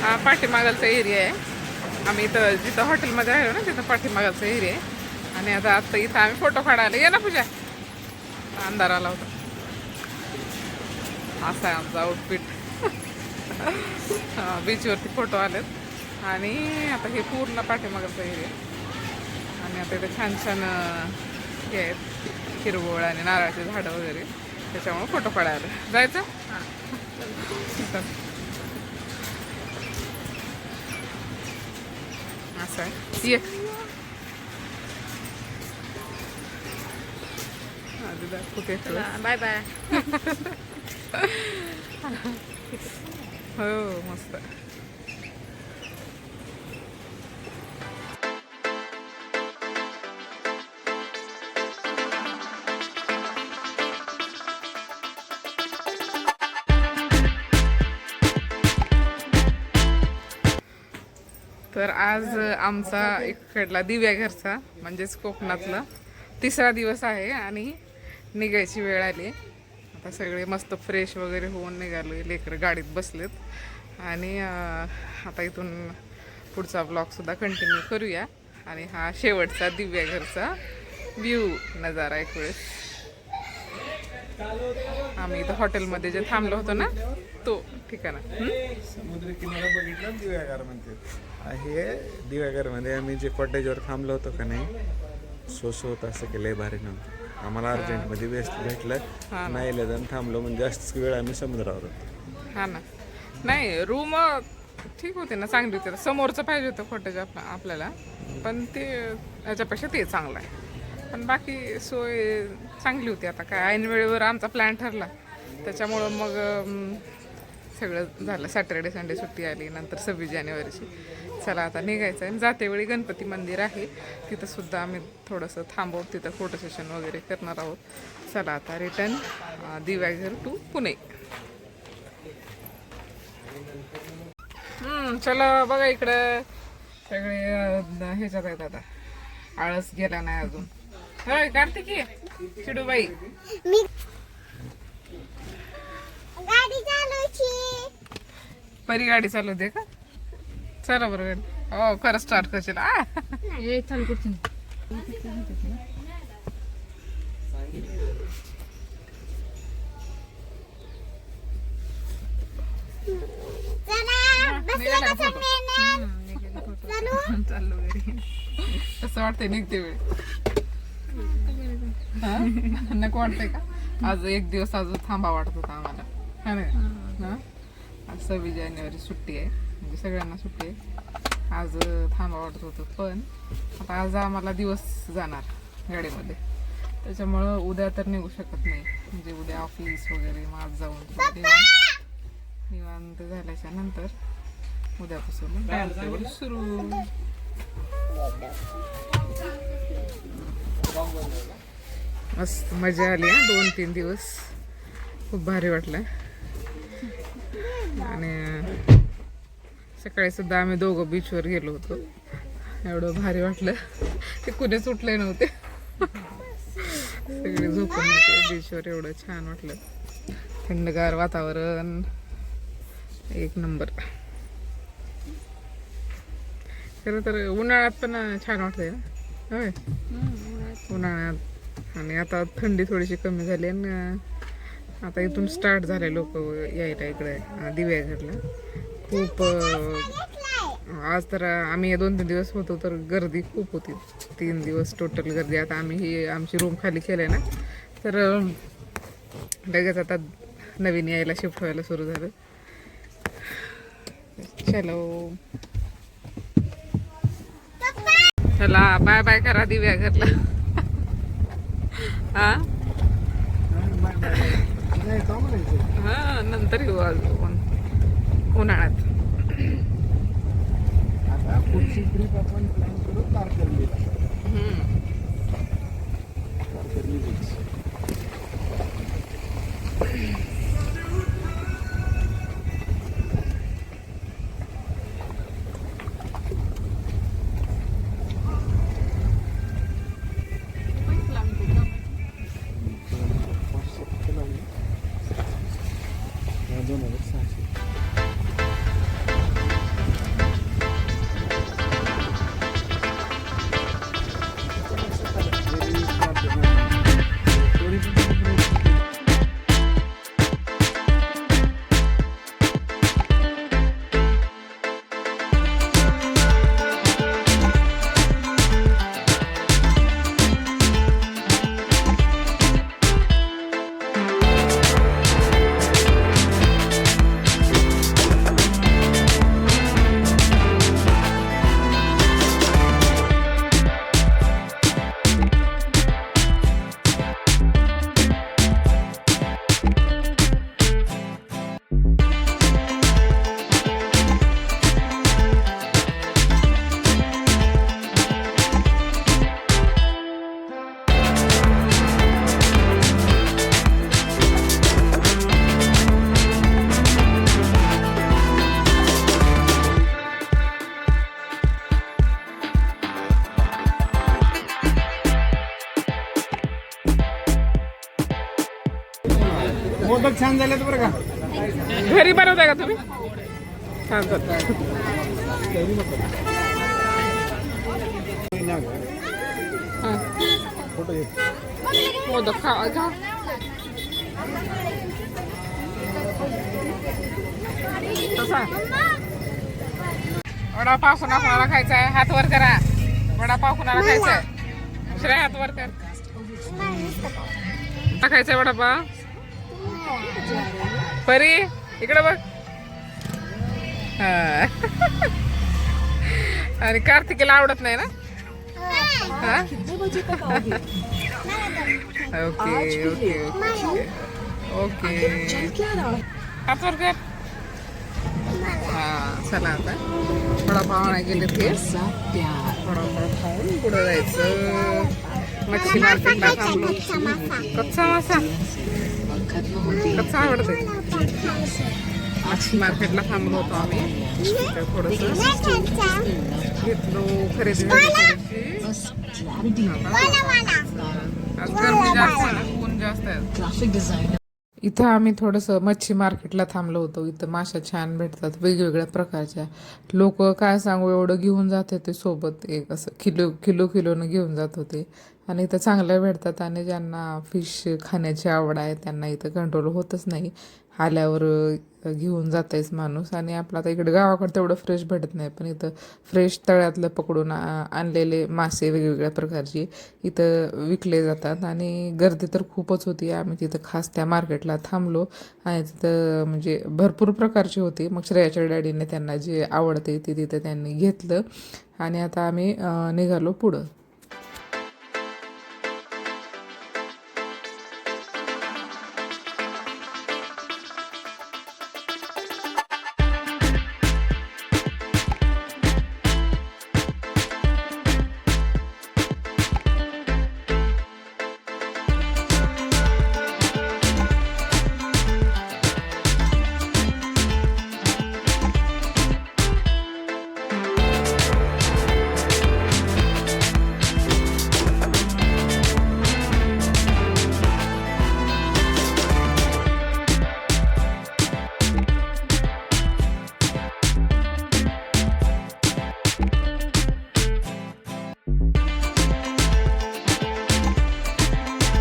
हा पाठीमागालचा एरिया आहे. आम्ही इथं जिथं हॉटेलमध्ये आहे ना तिथं पाठीमागालचा एरिया आहे. आणि आता इथं आम्ही फोटो काढायला ये ना पूजा. अंधार आला होता. असा आहे आमचा आउटफिट. बीचवरती फोटो आलेत आणि आता हे पूर्ण पाठीमागालचा एरिया. आणि आता इथे छान छान हे आहेत हिरवळ आणि नारळाची झाडं वगैरे, त्याच्यामुळे फोटो काढायला जायचं. असं आहे. ये कुठे बाय बाय. हो मस्त. तर आज आमचा इकडला दिव्याघरचा म्हणजेच कोकणातला 3रा दिवस आहे आणि निघायची वेळ आली. आता सगळे मस्त फ्रेश वगैरे होऊन निघालो. लेकरं गाडीत बसलेत आणि आता इथून पुढचा ब्लॉगसुद्धा कंटिन्यू करूया. आणि हा शेवटचा दिव्याघरचा व्ह्यू नजारा एक वेळेस. आम्ही इथं हॉटेलमध्ये जे थांबलो होतो ना तो ठिकाण. समुद्र किनारा बघितला दिव्याघर म्हणते. हे दिव्याघरमध्ये आम्ही जे कॉटेजवर थांबलो होतो का नाही, सोसो होत असं केलंय भारी नव्हतं. आम्हाला अर्जंटमध्ये भेटलं नाही जाऊन थांबलो, म्हणजे जास्त वेळ आम्ही समुद्रावर होतो. हा ना. नाही रूम ठीक होते ना, चांगली होती. समोरचं पाहिजे होतं कॉटेज आपल्याला, पण ते याच्यापेक्षा ते चांगलं आहे. पण बाकी सोय चांगली होती. आता काय ऐन वेळेवर आमचा प्लॅन ठरला त्याच्यामुळं मग सगळं झालं. सॅटर्डे संडे सुट्टी आली, नंतर 26 जानेवारीची. चला आता निघायचं आहे. जातेवेळी गणपती मंदिर आहे तिथं सुद्धा आम्ही थोडंसं थांबवू, तिथं फोटो सेशन वगैरे करणार आहोत. चला आता रिटर्न दिव्याघर टू पुणे. चला बघा इकडं सगळे ह्याच्यात आहेत. आता आळस गेला नाही अजून. होय कार्तिकी, चिडूबाई परी गाडी चालवते का? चला बरं गाडी. हो खरं स्टार्ट करशील. चालू करते. चाललो घरी. कसं वाटतंय निघते वेळ? नको वाटतंय का? आज एक दिवस अजून थांबा वाटत होता आम्हाला, है ना? आज 26 जानेवारी सुट्टी आहे, म्हणजे सगळ्यांना सुट्टी आहे. आज थांबा वाटत होतं, पण आता आज आम्हाला दिवस जाणार गाडीमध्ये, त्याच्यामुळं उद्या तर निघू शकत नाही. म्हणजे उद्या ऑफिस वगैरे मग आज जाऊन निवांत झाल्याच्या नंतर उद्यापासून टाइमटेबल सुरू. मस्त मजा आली. 2-3 दिवस खूप भारी वाटलं. आणि सकाळी सुद्धा आम्ही दोघं बीचवर गेलो होतो. एवढं भारी वाटलं, ते कुणीच उठले नव्हते, सगळे झोपून होते बीचवर. एवढं छान वाटलं, थंडगार वातावरण, एक नंबर. खरं तर उन्हाळ्यात पण छान वाटतंय ना. होय उन्हाळ्यात. आणि आता थंडी थोडीशी कमी झाली आणि आता इथून स्टार्ट झाले लोक यायला इकडे दिव्याघरला. खूप आज तर आम्ही 2-3 दिवस होतो तर गर्दी खूप होती. 3 दिवस टोटल गर्दी. आता आम्ही ही आमची रूम खाली केली ना, तर लगेच आता नवीन यायला शिफ्ट व्हायला सुरू झालं. चलो चला बाय बाय करा दिव्याघरला. हा हा नंतर येऊ आज उन्हाळ्यात. आता पुढची ट्रिप आपण प्लॅन करू तारकर्लीला. तारकर्ली बीच. मोदक छान झाले बरं का. घरी बनवताय का तुम्ही? छान चालतं. हां. मोदक खा खा. कसा वडापाव कुणाला खायचा आहे? हात वर करा. वडापाव कुणाला खायचा आहे? श्रेय हात वर कर. खायचा आहे वडापाव? परी इकडे बघ. हा. आणि कार्तिकेला आवडत नाही ना? हा? Okay okay okay. हात वर कर. हा चला आता वडापाव आणायला गेले ते वडापाव खाऊन पुढे जायचं. मच्छी मार्केटला थांबलो. कच्चा मासा कच्चा आवडते. मच्छी मार्केटला थांबलो होतो आम्ही. थोडस घेतलो खरेदी. आज गरमी जास्त आहे ना, ऊन जास्त आहे. इथं आम्ही थोडंसं मच्छी मार्केटला थांबलो होतो. इथं माशा छान भेटतात वेगवेगळ्या प्रकारच्या. लोक काय सांगू एवढं घेऊन जात होते सोबत. एक असं किलोनं घेऊन जात होते. आणि इथं चांगल्या भेटतात. आणि ज्यांना फिश खाण्याची आवड आहे त्यांना इथं कंट्रोल होतच नाही. आल्यावर घेऊन जातायच माणूस. आणि आपलं आता इकडे गावाकडे तेवढं फ्रेश भेटत नाही, पण इथं फ्रेश तळ्यातलं पकडून आणलेले मासे वेगवेगळ्या प्रकारचे इथं विकले जातात. आणि गर्दी तर खूपच होती. आम्ही तिथं खास त्या मार्केटला थांबलो आणि तिथं म्हणजे भरपूर प्रकारचे होते. मग श्रेयाच्या डॅडीने त्यांना जे आवडते ते तिथं त्यांनी घेतलं. आणि आता आम्ही निघालो पुढं.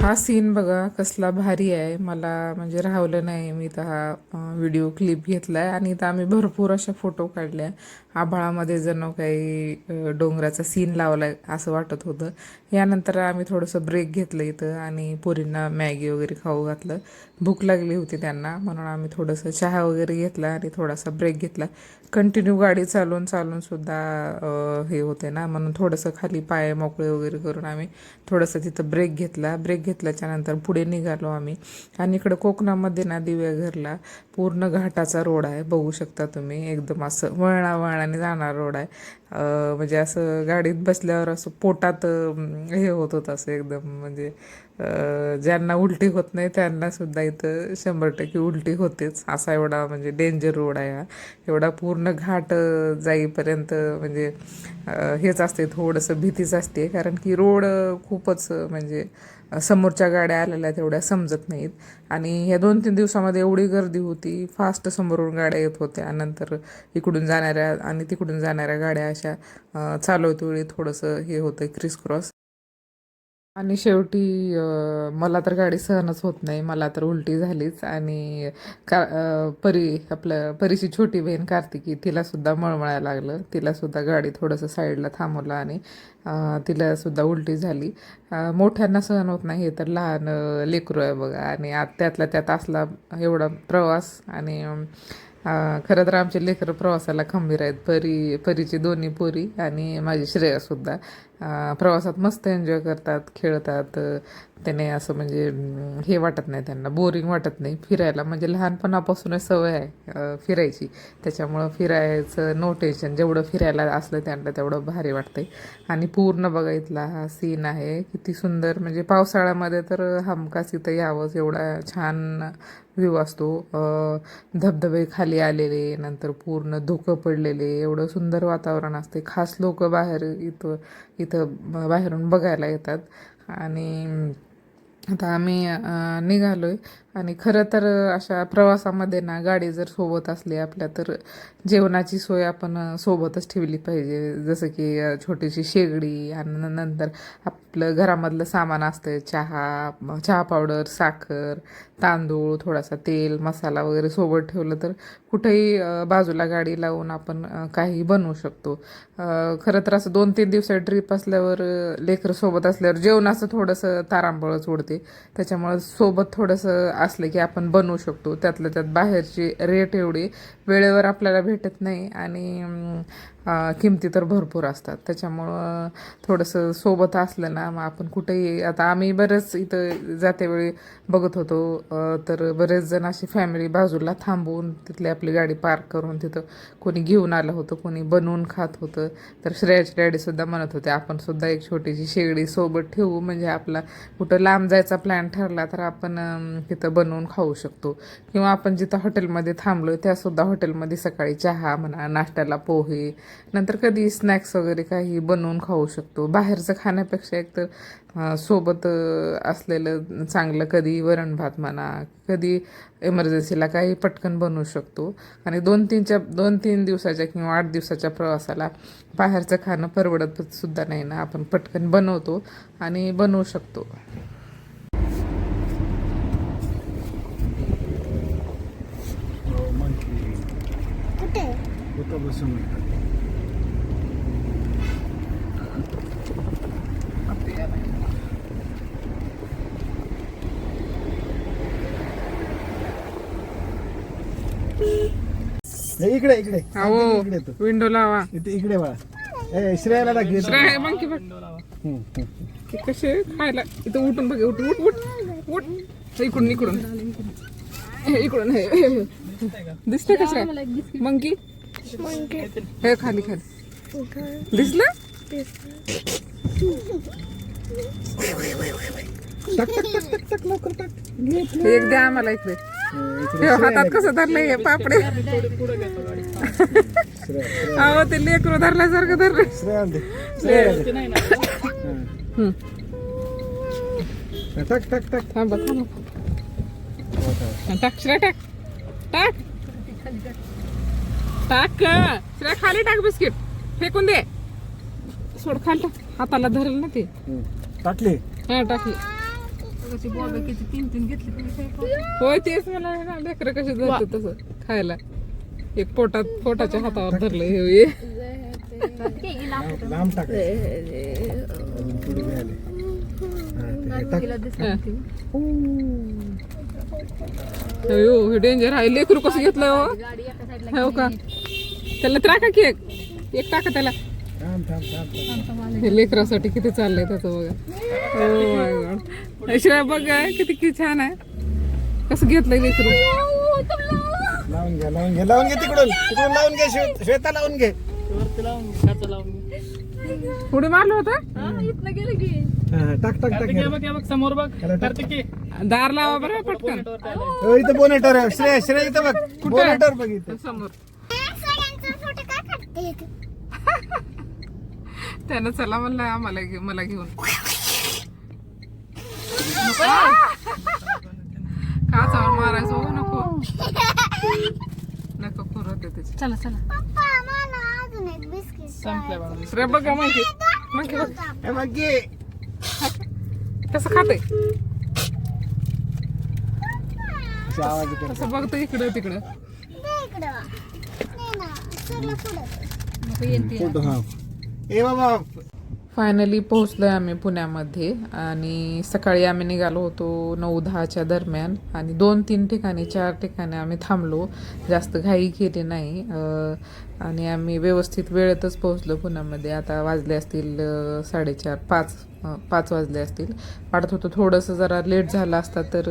हा सीन बघा कसला भारी आहे. मला म्हणजे राहवलं नाही. मी तर हा व्हिडिओ क्लिप घेतला आहे आणि इथं आम्ही भरपूर अशा फोटो काढल्या. आभाळामध्ये जणू काही डोंगराचा सीन लावला आहे असं वाटत होतं. यानंतर आम्ही थोडंसं ब्रेक घेतलं इथं आणि पोरींना मॅगी वगैरे खाऊ घातलं. भूक लागली होती त्यांना, म्हणून आम्ही थोडंसं चहा वगैरे घेतला आणि थोडासा ब्रेक घेतला. कंटिन्यू गाडी चालवून सुद्धा हे होते ना, म्हणून थोडंसं खाली पाय मोकळे वगैरे करून आम्ही थोडंसं तिथं ब्रेक घेतला. ब्रेक घेतल्याच्यानंतर पुढे निघालो आम्ही. आणि इकडं कोकणामध्ये ना दिव्याघरला पूर्ण घाटाचा रोड आहे. बघू शकता तुम्ही. एकदम असं वळणाने जाणारा रोड आहे. म्हणजे असं गाडीत बसल्यावर असं पोटात हे होत होतं असं एकदम. म्हणजे ज्यांना उलटी होत नाही त्यांना सुद्धा इथं 100% उलटी होतेच. असा एवढा म्हणजे डेंजर रोड आहे हा. एवढा पूर्ण घाट जाईपर्यंत म्हणजे हेच असते, थोडंसं भीतीच असते. कारण की रोड खूपच म्हणजे समोरच्या गाड्या आलेल्या तेवढ्या समजत नाहीत. आणि ह्या 2-3 दिवसामध्ये एवढी गर्दी होती. फास्ट समोरून गाड्या येत होत्या. नंतर इकडून जाणाऱ्या आणि तिकडून जाणाऱ्या गाड्या अशा चालवते वेळी थोडंसं हे होतं क्रिसक्रॉस. आणि शेवटी मला तर गाडी सहनच होत नाही. मला तर उलटी झालीच. आणि परीची छोटी बहीण कार्तिकी तिलासुद्धा मळमळायला लागलं. तिलासुद्धा गाडी थोडंसं साईडला थांबवलं आणि तिलासुद्धा उलटी झाली. मोठ्यांना सहन होत नाही, हे तर लहान लेकरू आहे बघा. आणि त्यातला त्यात असला एवढा प्रवास. आणि खरं तर आमचे लेकरं प्रवासाला खंबीर आहेत. परीची दोन्ही पोरी आणि माझी श्रेयासुद्धा प्रवासात मस्त एन्जॉय करतात, खेळतात. त्याने असं म्हणजे हे वाटत नाही, त्यांना बोरिंग वाटत नाही फिरायला. म्हणजे लहानपणापासूनच सवय आहे फिरायची. त्याच्यामुळं फिरायचं नो टेन्शन. जेवढं फिरायला असलं त्यांना तेवढं भारी वाटतंय. आणि पूर्ण बघा इथला हा सीन आहे किती सुंदर. म्हणजे पावसाळ्यामध्ये तर हमखास इथं यावंच, एवढा छान व्ह्यू असतो. धबधबे खाली आलेले, नंतर पूर्ण धुकं पडलेले, एवढं सुंदर वातावरण असते. खास लोक इथं बाहेरून बघायला येतात. आणि आता आम्ही निघालो आहे. आणि खरं तर अशा प्रवासामध्ये ना गाडी जर सोबत असली आपल्या तर जेवणाची सोय आपण सोबतच ठेवली पाहिजे. जसं की छोटीशी शेगडी आणि नंतर आपलं घरामधलं सामान असतं, चहा पावडर, साखर, तांदूळ, थोडासा तेल, मसाला वगैरे सोबत ठेवलं तर कुठेही बाजूला गाडी लावून आपण काही बनवू शकतो. खरं तर असं 2-3 दिवसाची ट्रिप असल्यावर लेकरं सोबत असल्यावर जेवणाचं थोडंसं तारांबळच उडते. त्याच्यामुळं सोबत थोडंसं असलं की आपण बनवू शकतो. त्यातल्या त्यात बाहेरची रेट एवढी वेळेवर आपल्याला भेटत नाही आणि किमती तर भरपूर असतात. त्याच्यामुळं थोडंसं सोबत असलं ना मग आपण कुठेही, आता आम्ही बरेच इथं जातेवेळी बघत होतो तर बरेच जण अशी फॅमिली बाजूला थांबवून तिथली आपली गाडी पार्क करून तिथं कोणी घेऊन आलं होतं, कोणी बनवून खात होतं. तर श्रेयाची डॅडीसुद्धा म्हणत होते आपण सुद्धा एक छोटीशी शेगडी सोबत ठेवू, म्हणजे आपला कुठं लांब जायचा प्लॅन ठरला तर आपण तिथं बनवून खाऊ शकतो. किंवा आपण जिथं हॉटेलमध्ये थांबलो त्यासुद्धा हॉटेलमध्ये सकाळी चहा म्हणा, नाश्त्याला पोहे, नंतर कधी स्नॅक्स वगैरे काही बनवून खाऊ शकतो. बाहेरचं खाण्यापेक्षा एकतर सोबत असलेलं चांगलं. कधी वरण भात म्हणा, कधी इमर्जन्सीला काही पटकन बनवू शकतो. आणि 2-3 दिवसाच्या किंवा 8 दिवसाच्या प्रवासाला बाहेरचं खाणं परवडत सुद्धा नाही ना, आपण पटकन बनवतो आणि बनवू शकतो. कुठं बसून म्हणतात. इकडे इकडे हो, इकडे तू विंडो लावा. इकडे बाळा. श्रेयाला टाक. श्रेय मग की बघ ते कसे खायला. इथं उठून बघ, उठ उठ उठ उठ. इकडून इकडून इकडून दिसतंय कसं मंकी. हे खाली खाली दिसलं. टाक टाक टाक टाक टाक लवकर टाक. एक द्या आम्हाला इकडे. हे हातात कसं धरलंय हे पापडे. अहो ते लेकरू धरल्यासारखं धरलं. श्रेया दे. श्रेया दे. टाक टाक टाक. थांबा थांबा. टाक श्रेया, टाक टाक टाक श्रेया, खाली टाक बिस्किट. फेकून दे. सोड खाली टाक. हाताला धरल ना ते. टाकली. हा टाकली. होय तेच मला ना, लेकरं कसे धरते तसं खायला. एक पोटाच्या हातावर धरलं हे. लांब टाक. अजून थोडी मिळाली. हे डेंजर आहे. लेकरू कसं घेतलं हो का. त्याला टाका की एक टाका त्याला. थांब थांब थांब. हे लेकरासाठी किती चाललंय त्याचं बघा. हो माय गॉड. श्रेया बघ किती छान आहे. कसं घेतलंय लेकरू. लावून घे लावून घे लावून घे. तिकडून तिकडून लावून घे. श्वेता लावून घे. पुढे मारलं होतं. टाक टाक टाक. समोर बघ. दार लावा बरं पटकन. इथं बोनेटर. श्रेय श्रेय इथं बघ. बोनेटर बघ इथं समोर. त्यानं चला म्हणलं आम्हाला मला घेऊन. का चावून मारायचं हो. नको नको करू ते त्याची. चला चला. संपल्या बाळा. श्रेय बघा मग बघ मग घे. कसं खाते. आवाज येतो. कसं बघतो इकडं तिकडं. फोटो. हा ए बाबा. फायनली पोहोचलोय आम्ही पुण्यामध्ये. आणि सकाळी आम्ही निघालो होतो 9-10च्या दरम्यान. आणि 2-3 ठिकाणी 4 ठिकाणी आम्ही थांबलो. जास्त घाई केली नाही. आणि आम्ही व्यवस्थित वेळेतच पोहोचलो पुण्यामध्ये. आता वाजले असतील 4:30-5 वाजले असतील. वाटत होतं थोडंसं जरा लेट झालं असता तर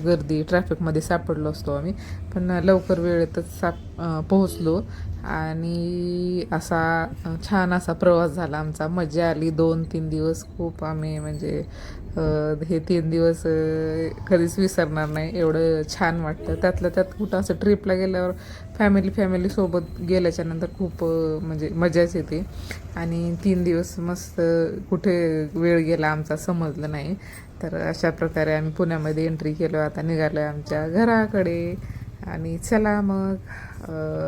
गर्दी ट्रॅफिकमध्ये सापडलो असतो आम्ही. पण लवकर वेळेतच पोहोचलो. आणि असा छान असा प्रवास झाला आमचा. मजा आली. 2-3 दिवस खूप आम्ही म्हणजे हे 3 दिवस कधीच विसरणार नाही, एवढं छान वाटतं. त्यातल्या त्यात कुठं असं ट्रिपला गेल्यावर फॅमिलीसोबत गेल्याच्या नंतर खूप म्हणजे मजाच येते. आणि 3 दिवस मस्त कुठे वेळ गेला आमचा समजलं नाही. तर अशा प्रकारे आम्ही पुण्यामध्ये एंट्री केलो, आता निघालो आमच्या घराकडे. आणि चला मग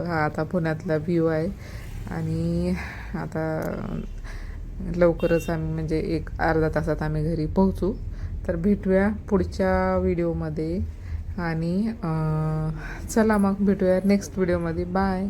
हा आता पुण्यातला व्ह्यू आहे. आणि आता लवकरच आम्ही म्हणजे 1-अर्धा तासात आम्ही घरी पोहोचू. तर भेटूया पुढच्या व्हिडिओमध्ये. आणि चला मग भेटूया नेक्स्ट व्हिडिओमध्ये. बाय.